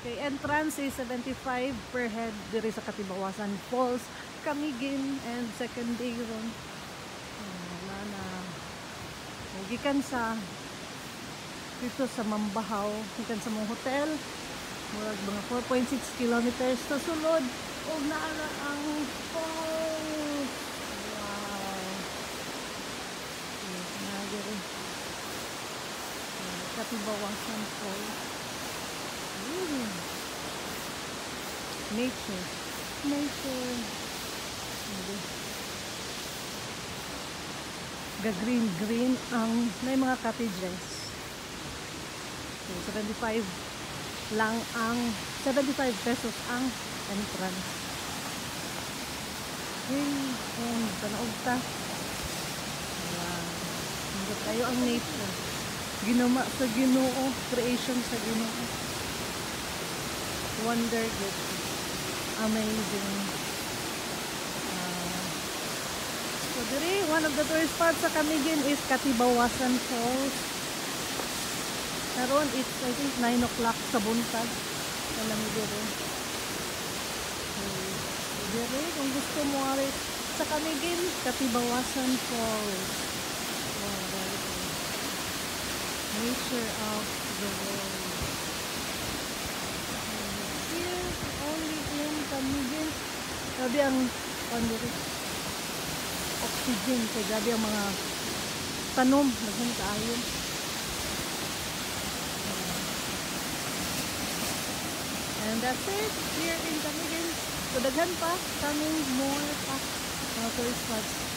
Okay, entrance is 75 per head diri sa Katibawasan Falls, Camiguin, and second day ron. Wala na. Gikan sa dito sa Mambahaw, gikan sa mong hotel, murag mga 4.6 kilometers sa sulod o naara ang falls. Wow. Nagiri. Katibawasan Falls. Nature. Ga-green ang may mga cottages. So, 75 lang ang 75 pesos ang entrance. And panaog ta. Wow. Hindi tayo ang nature. Ginama sa Ginoo, creation sa Ginoo. Wonder good. Amazing. So diri, one of the tourist spots sa Camiguin is Katibawasan Falls. Karon it's I think 9 o'clock sa buntag. Alam mo diri. So diri, kung gusto mo ari sa Camiguin, Katibawasan Falls. Wow, very cool. Nature of the world. Only in Camiguin. Grabe ang oxygen. Kaya grabe ang mga tanom. Naging kaayon. And that's it. Here in Camiguin. So daghan pa. Coming more pa. Mga tourist spots.